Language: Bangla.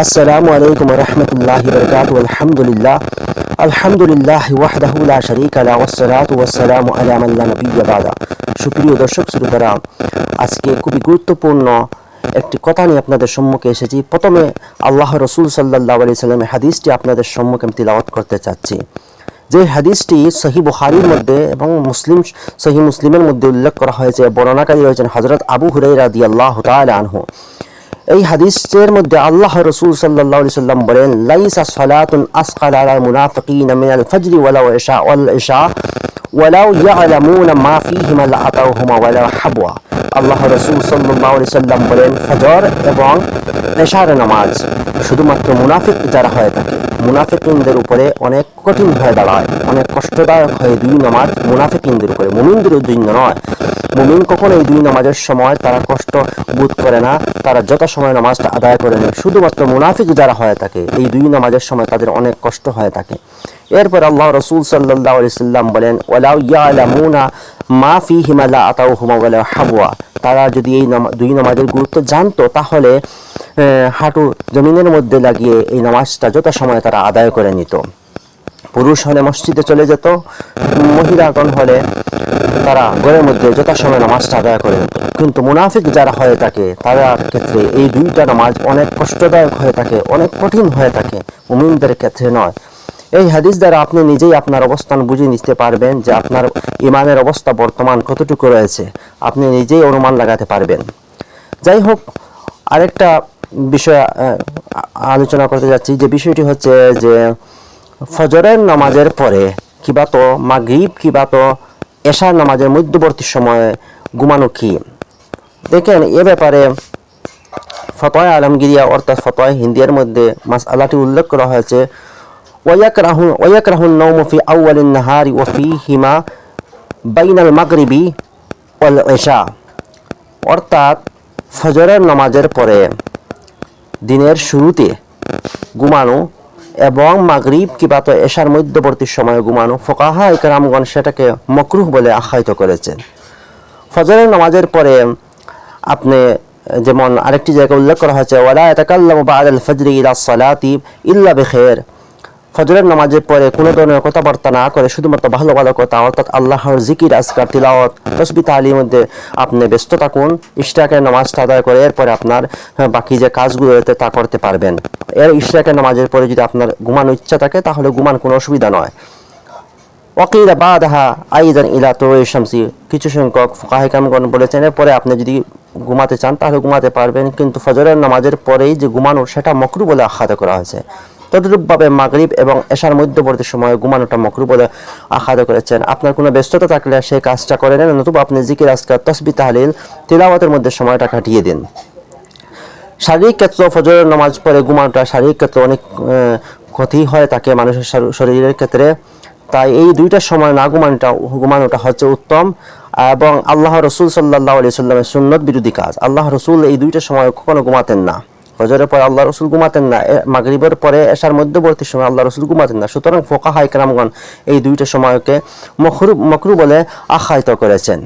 আসসালামু আলাইকুম ওয়া রাহমাতুল্লাহি ওয়া বারাকাতুহু। আলহামদুলিল্লাহ ওয়াহদাহু লা শারীকা লাহু ওয়াসসালাতু ওয়াসসালামু আলা মান লা নাবিয়্যা বা'দা। সুপ্রিয় দর্শক শ্রোতারা, আজকে খুবই গুরুত্বপূর্ণ একটি কথা নিয়ে আপনাদের সম্মুখে এসেছি। প্রথমে আল্লাহ রাসূল সাল্লাল্লাহু আলাইহি সাল্লামের হাদিসটি আপনাদের সম্মুখে আমি তিলাওয়াত করতে চাচ্ছি। যে হাদিসটি সহিহ বুখারীর মধ্যে এবং সহিহ মুসলিমের মধ্যে উল্লেখ করা হয়েছে। বর্ণনাকারী হয়েছেন হযরত আবু হুরায়রা রাদিয়াল্লাহু তাআলা আনহু। এই হাদিসের মধ্যে আল্লাহ রাসূল সাল্লাল্লাহু আলাইহি সাল্লাম বলেন, লাইসা সালাতুন আসকালা আলাল মুনাফিকিনা মিনাল ফজরি ওয়ালাউ ইশা ওয়ালাউ ইয়ালামুনা মা ফীহিমা লাআতাউহুমা ওয়ালা হাবওয়া। আল্লাহ রাসূল সাল্লাল্লাহু আলাইহি সাল্লাম বলেন, ফজর এবং ইশার নামাজ শুধুমাত্র মুনাফিক যারা হয়ে থাকে, মুনাফিকদের উপরে অনেক কঠিন হয়ে দাঁড়ায়, অনেক কষ্টদায়ক হয় দুই নামাজ মুনাফিকদের উপরে, মুমিনদের জন্য নয়। মুমিন কখনো এই দুই নামাজের সময় তারা কষ্ট বোধ করে না, তারা যত সময় নামাজটা আদায় করে নেয়। শুধুমাত্র মুনাফিক যারা হয়ে থাকে এই দুই নামাজের সময় তাদের অনেক কষ্ট হয়ে থাকে। এরপর আল্লাহ রাসূল সাল্লাল্লাহু আলাইহি সাল্লাম বলেন, ওয়ালাউ ইয়ালামুনা মা ফীহিমা লাআতাউহুমা ওয়ালা হাবওয়া। তারা যদি এই দুই নামাজের গুরুত্ব জানতো তাহলে হাঁটু জমিনের মধ্যে লাগিয়ে এই নামাজটা যত সময় তারা আদায় করে নিত। পুরুষ হলে মসজিদে চলে যেত, মহিলাগণ হলে তারা ঘরের মধ্যে যথাসময় নামাজটা আদায় করে নিত। কিন্তু মুনাফিক যারা হয়ে থাকে তাদের ক্ষেত্রে এই দুইটা নামাজ অনেক কষ্টদায়ক হয়ে থাকে, অনেক কঠিন হয়ে থাকে, মুমিনদের ক্ষেত্রে নয়। এই হাদিস দ্বারা আপনি নিজেই আপনার অবস্থান বুঝে নিতে পারবেন যে আপনার ইমানের অবস্থা বর্তমান কতটুকু রয়েছে, আপনি নিজেই অনুমান লাগাতে পারবেন। যাই হোক, আরেকটা বিষয় আলোচনা করতে যাচ্ছি, যে বিষয়টি হচ্ছে যে ফজরের নামাজের পরে কিবা তো মাগরিব কিবা তো এশার নামাজের মধ্যবর্তী সময়ে ঘুমানো কি। দেখেন, এ ব্যাপারে ফতোয়া আলমগিরিয়া অর্থাৎ ফতোয়া হিন্দিয়ার মধ্যে মাসআলাটি উল্লেখ করা হয়েছে, ওয়ায়াকরাহুন নাওমু ফি আউয়ালিন নাহারি ওয়া ফীহিমা বাইনাল মাগরিবি ওয়াল ইশা। অর্থাৎ ফজরের নামাজের পরে দিনের শুরুতে ঘুমানো এবং মাগরিব কিংবা তো এশার মধ্যবর্তী সময়ে ঘুমানো, ফুকাহা ইকরামগণ সেটাকে মাকরুহ বলে আখ্যায়িত করেছেন। ফজরের নামাজের পরে আপনি যেমন আরেকটি জায়গায় উল্লেখ করা হয়েছে, ওয়ালা ইয়াতাকাল্লামু বা'দাল ফজরি ইলা সালাতি ইল্লা বিখাইর। ফজরের নামাজের পরে কোনো ধরনের কথাবার্তা না করে শুধুমাত্র ভালো ভালো কথা অর্থাৎ আল্লাহর জিকির, আজকার, তিলাওয়াত, তাসবিহ তাহলিলের মধ্যে আপনি ব্যস্ত থাকুন। ইশরাকের নামাজটা আদায় করে এরপরে আপনার বাকি যে কাজগুলো রয়েছে তা করতে পারবেন। ইশরাকের নামাজের পরে যদি আপনার ঘুমানোর ইচ্ছা থাকে তাহলে ঘুমান, কোনো অসুবিধা নয়। ওয়াকিলা বাদাহা আইদান ইলা তুলুই শামসি। কিছু সংখ্যক ফুকাহা ইকরামগণ বলেছেন এরপরে আপনি যদি ঘুমাতে চান তাহলে ঘুমাতে পারবেন, কিন্তু ফজরের নামাজের পরেই যে ঘুমানো সেটা মাকরুহ বলে আখ্যায়িত করা হয়েছে। তদ্রূপভাবে মাগরিব এবং এশার মধ্যবর্তী সময়ে ঘুমানোটা মাকরুহ বলে আখ্যায়িত করেছেন। আপনার কোনো ব্যস্ততা থাকলে সেই কাজটা করে নেন, নতুবা আপনি জিকির, আজকার, তাসবিহ তাহলিল, তিলাওয়াতের মধ্যে সময়টা কাটিয়ে দিন। শারীরিক ক্ষেত্রে ফজরের নামাজ পড়ে ঘুমানোটা শারীরিক ক্ষেত্রে অনেক ক্ষতি হয় থাকে মানুষের শরীরের ক্ষেত্রে। তাই এই দুইটা সময় না ঘুমানোটা হচ্ছে উত্তম এবং আল্লাহ রাসূল সাল্লাল্লাহু আলাইহি সাল্লামের সুন্নত বিরোধী কাজ। আল্লাহ রাসূল এই দুইটা সময় কখনো ঘুমাতেন না। ফজরের পরে আল্লাহ রাসূল ঘুমাতেন না, মাগরিবের পরে এশার মধ্যবর্তী সময় আল্লাহ রাসূল ঘুমাতেন না। সুতরাং ফুকাহা ইকরামগণ এই দুইটা সময়কে মাকরুহ বলে আখ্যায়িত করেছেন।